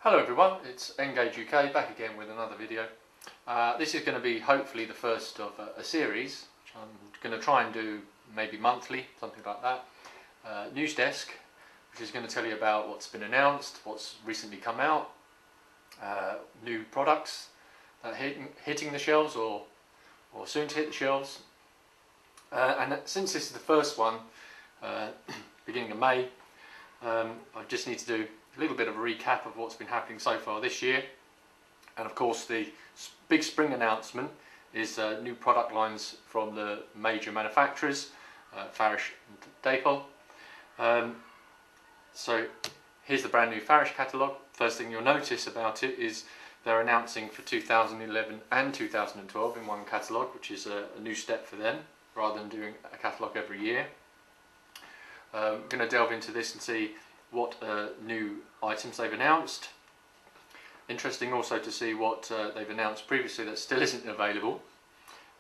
Hello everyone, it's Engage UK back again with another video. This is going to be hopefully the first of a series, which I'm going to try and do maybe monthly, something like that. Newsdesk, which is going to tell you about what's been announced, what's recently come out, new products that are hitting the shelves or soon to hit the shelves. And since this is the first one, beginning of May, I just need to do a little bit of a recap of what's been happening so far this year. And of course the big spring announcement is new product lines from the major manufacturers, Farish and Pt1. So here's the brand new Farish catalogue. First thing you'll notice about it is they're announcing for 2011 and 2012 in one catalogue, which is a new step for them rather than doing a catalogue every year. I'm going to delve into this and see what new items they've announced. Interesting also to see what they've announced previously that still isn't available,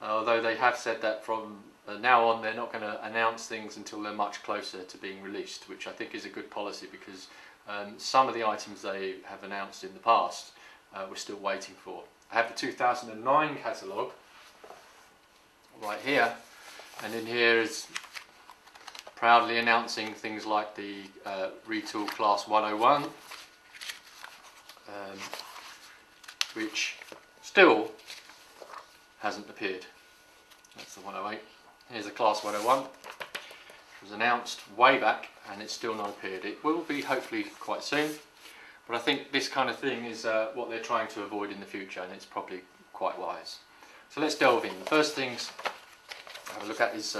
although they have said that from now on they're not going to announce things until they're much closer to being released, which I think is a good policy because some of the items they have announced in the past we're still waiting for. I have the 2009 catalogue right here, and in here is proudly announcing things like the Retool Class 101, which still hasn't appeared. That's the 108. Here's the Class 101. It was announced way back and it's still not appeared. It will be hopefully quite soon, but I think this kind of thing is what they're trying to avoid in the future, and it's probably quite wise. So let's delve in. The first things to have a look at is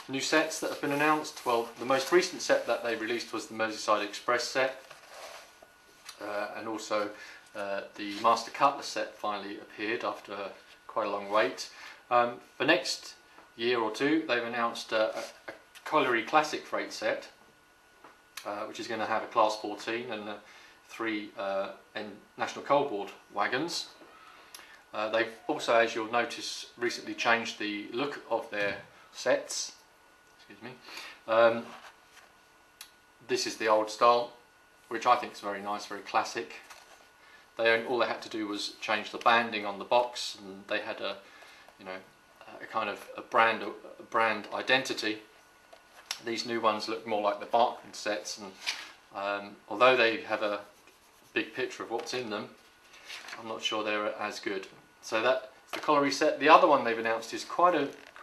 new sets that have been announced. Well, the most recent set that they released was the Merseyside Express set, and also the Master Cutler set finally appeared after quite a long wait. For next year or two, they've announced a Colliery Classic freight set, which is going to have a Class 14 and 3 National Coalboard wagons. They've also, as you'll notice, recently changed the look of their sets. Excuse me. This is the old style, which I think is very nice, very classic. All they had to do was change the banding on the box, and they had a kind of a brand identity. These new ones look more like the Barkman sets, and although they have a big picture of what's in them, I'm not sure they're as good. So that's the Colliery set. The other one they've announced is quite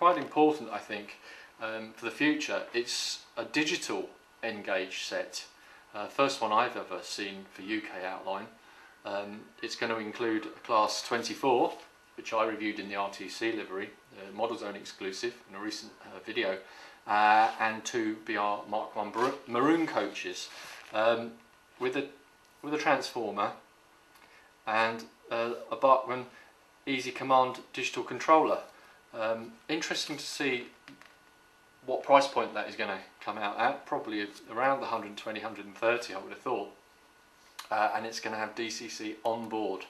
important, I think. For the future, it's a digital Engage set. First one I've ever seen for UK outline. It's going to include a Class 24, which I reviewed in the RTC livery, the Model Zone exclusive in a recent video, and 2 BR Mark 1 maroon coaches with a transformer and a Barkman Easy Command digital controller. Interesting to see what price point that is going to come out at, probably around the 120, 130 I would have thought, and it's going to have DCC on board.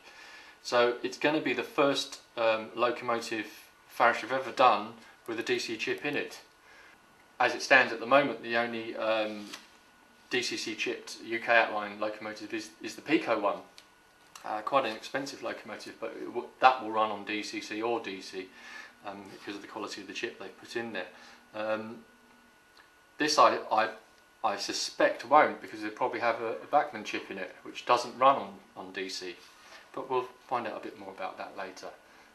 So it's going to be the first locomotive Farish have ever done with a DC chip in it. As it stands at the moment, the only DCC chipped UK outline locomotive is the Pt1. Quite an expensive locomotive, but that will run on DCC or DC because of the quality of the chip they've put in there. This I suspect won't, because they probably have a Bachmann chip in it which doesn't run on DC, but we'll find out a bit more about that later.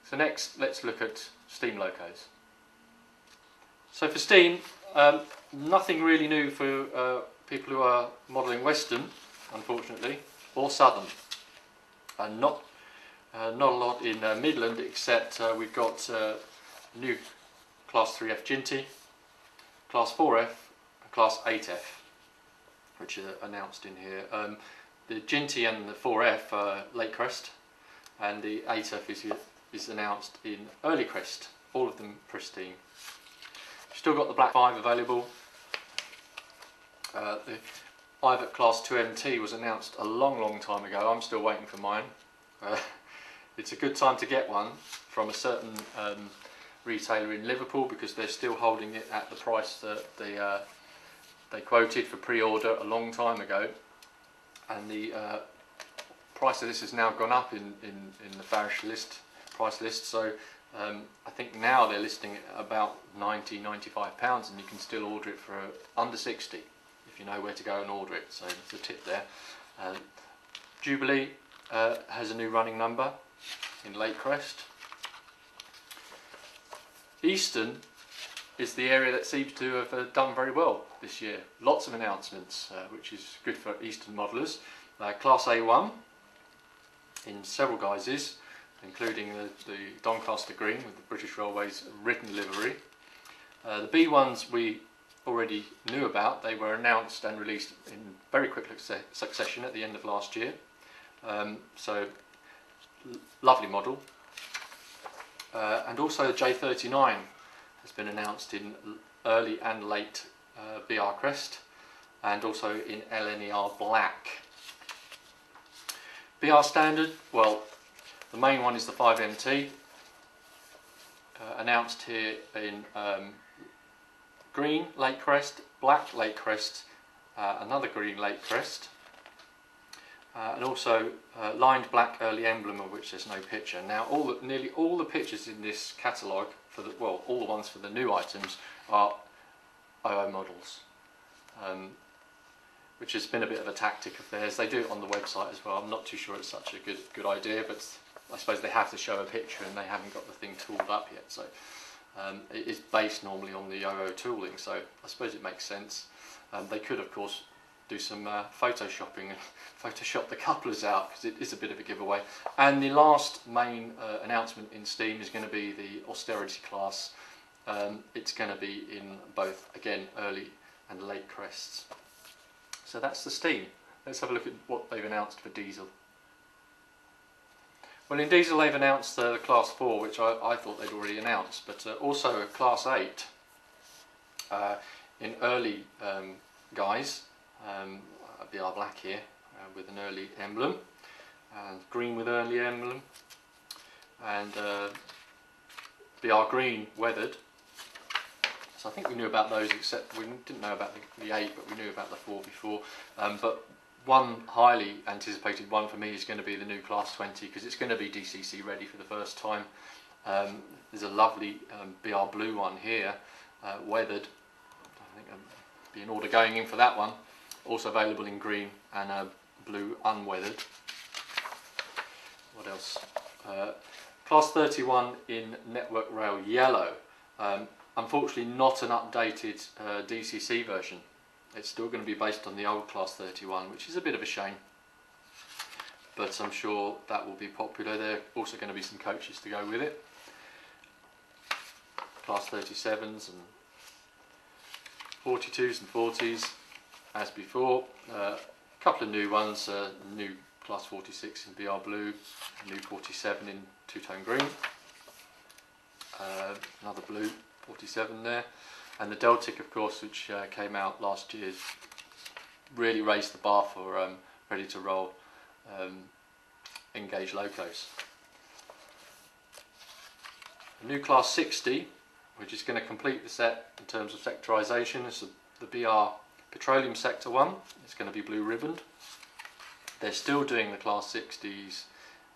So next let's look at steam locos. So for steam, nothing really new for people who are modelling Western, unfortunately, or Southern, and not a lot in Midland, except we've got new Class 3F Ginty, Class 4F and Class 8F, which are announced in here. The Ginty and the 4F are late crest, and the 8F is announced in early crest, all of them pristine. Still got the Black 5 available. The Ivet Class 2MT was announced a long time ago. I'm still waiting for mine. It's a good time to get one from a certain retailer in Liverpool, because they're still holding it at the price that they quoted for pre-order a long time ago, and the price of this has now gone up in the Farish price list, so I think now they're listing it at about £90–95, and you can still order it for under 60 if you know where to go and order it. So it's a tip there. Jubilee has a new running number in Lake Crest. Eastern is the area that seems to have done very well this year. Lots of announcements, which is good for Eastern modellers. Class A1 in several guises, including the Doncaster Green with the British Railways written livery. The B1s we already knew about. They were announced and released in very quick succession at the end of last year. So lovely model. And also J39 has been announced in early and late BR Crest, and also in LNER Black. BR Standard, well, the main one is the 5MT, announced here in green Lake Crest, black Lake Crest, another green Lake Crest, and also lined black early emblem, of which there's no picture. Now nearly all the pictures in this catalogue, all the ones for the new items, are OO models, which has been a bit of a tactic of theirs. They do it on the website as well. I'm not too sure it's such a good idea, but I suppose they have to show a picture and they haven't got the thing tooled up yet. So it is based normally on the OO tooling, so I suppose it makes sense. They could, of course, do some photoshopping and Photoshop the couplers out, because it is a bit of a giveaway. And the last main announcement in Steam is going to be the austerity class. It's going to be in both, again, early and late crests. So that's the Steam. Let's have a look at what they've announced for diesel. Well, in diesel they've announced the class 4, which I thought they'd already announced, but also a class 8 in early guise. BR Black here with an early emblem, and green with early emblem, and BR Green weathered. So I think we knew about those, except we didn't know about the 8, but we knew about the 4 before. But one highly anticipated one for me is going to be the new Class 20, because it's going to be DCC ready for the first time. There's a lovely BR Blue one here, weathered. I think there'll be an order going in for that one. Also available in green and blue unweathered. What else? Class 31 in Network Rail yellow. Unfortunately not an updated DCC version. It's still going to be based on the old Class 31, which is a bit of a shame. But I'm sure that will be popular. There are also going to be some coaches to go with it. Class 37s and 42s and 40s. As before, a couple of new ones, new Class 46 in BR Blue, new 47 in two-tone green, another blue 47 there, and the Deltic, of course, which came out last year, really raised the bar for ready to roll engaged locos. A new Class 60, which is going to complete the set in terms of sectorisation, is the BR Petroleum Sector 1. It's going to be blue ribboned. They're still doing the Class 60s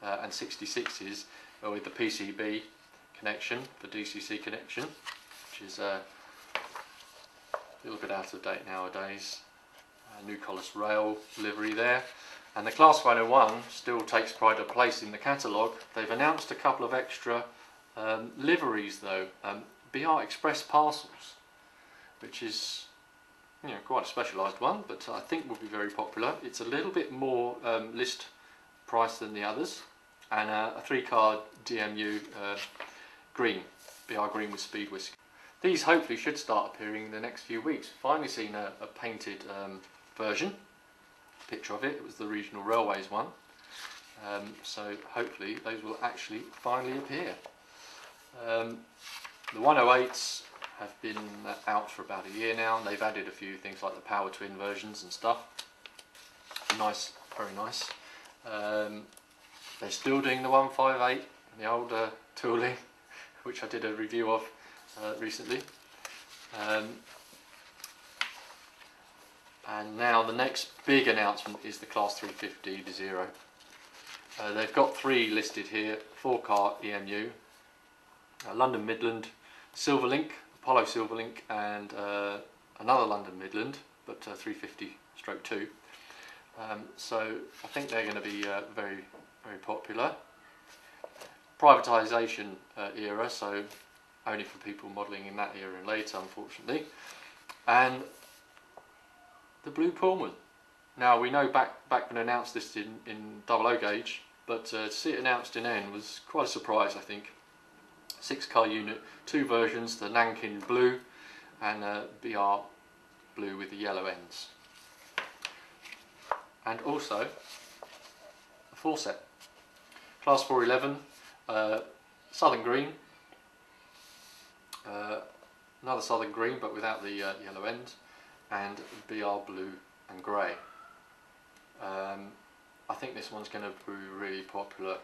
and 66s with the PCB connection, the DCC connection, which is a little bit out of date nowadays. New Collis Rail livery there. And the Class 101 still takes pride of place in the catalogue. They've announced a couple of extra liveries though. BR Express Parcels, which is quite a specialised one, but I think will be very popular. It's a little bit more list price than the others, and a 3-card DMU green, BR Green with speed whisk. These hopefully should start appearing in the next few weeks. Finally seen a painted version, picture of it. It was the Regional Railways one, so hopefully those will actually finally appear. The 108s have been out for about a year now, and they've added a few things like the Power Twin versions and stuff. Nice, very nice. They're still doing the 158, the old tooling, which I did a review of recently. And now the next big announcement is the Class 350 to 0. They've got 3 listed here: 4-car EMU, London Midland, Silverlink, Apollo Silverlink, and another London Midland, but 350/2. So I think they're going to be very, very popular. Privatisation era, so only for people modelling in that era and later, unfortunately. And the blue Pullman. Now we know back when they announced this in 00 gauge, but to see it announced in N was quite a surprise, I think. 6-car unit, 2 versions: the Nankin blue and BR blue with the yellow ends, and also a 4-set. Class 411, southern green, another southern green but without the yellow end, and BR blue and grey. I think this one's going to be really popular.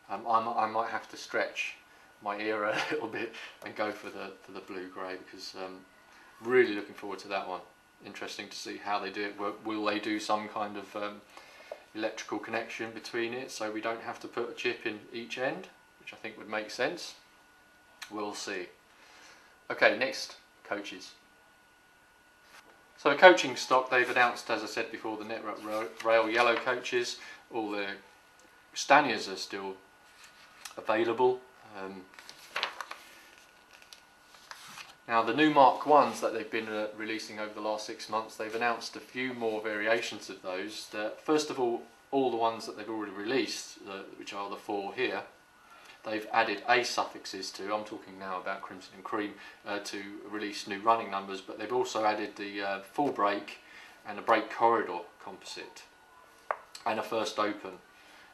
I might have to stretch my era a little bit and go for the blue grey, because really looking forward to that one. Interesting to see how they do it. Will they do some kind of electrical connection between it so we don't have to put a chip in each end, which I think would make sense. We'll see. Okay, next, coaches. So a coaching stock, they've announced, as I said before, the Network Rail yellow coaches. All the Staniers are still available. Now the new Mark 1s that they've been releasing over the last 6 months, they've announced a few more variations of those. First of all the ones that they've already released, which are the 4 here, they've added A suffixes to. I'm talking now about Crimson and Cream, to release new running numbers, but they've also added the full brake and a brake corridor composite, and a first open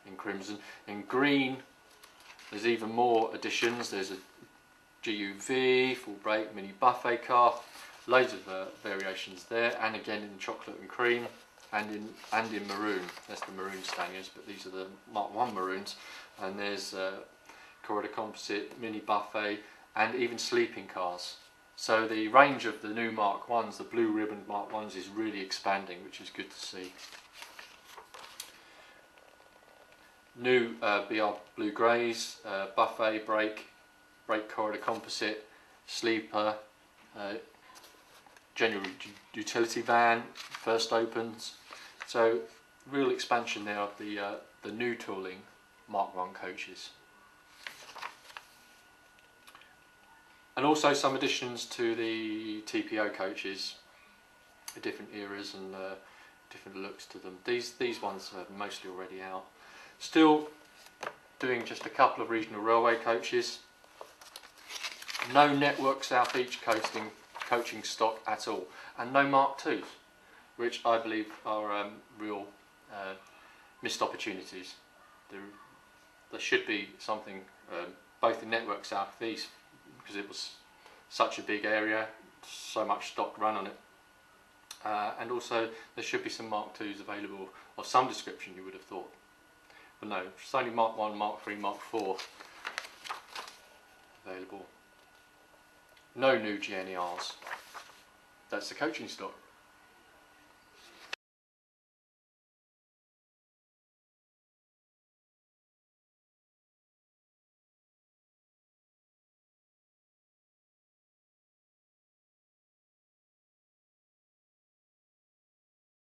in Crimson. In Green, there's even more additions. There's a GUV, full brake, mini buffet car, loads of variations there, and again in chocolate and cream, and in maroon. That's the maroon Staniers, but these are the Mark 1 maroons. And there's corridor composite, mini buffet, and even sleeping cars. So the range of the new Mark 1s, the blue ribbon Mark 1s, is really expanding, which is good to see. New BR blue greys, buffet, brake corridor composite, sleeper, general utility van, first opens. So real expansion there of the new tooling Mark 1 coaches. And also some additions to the TPO coaches, different eras and different looks to them. These ones are mostly already out. Still doing just a couple of regional railway coaches. No Network South East coaching stock at all, and no Mark 2s, which I believe are real missed opportunities. There should be something both in Network South East, because it was such a big area, so much stock run on it, and also there should be some Mark 2s available of some description, you would have thought. But no, it's only Mark 1, Mark 3, Mark 4 available. No new GNERs. That's the coaching stock.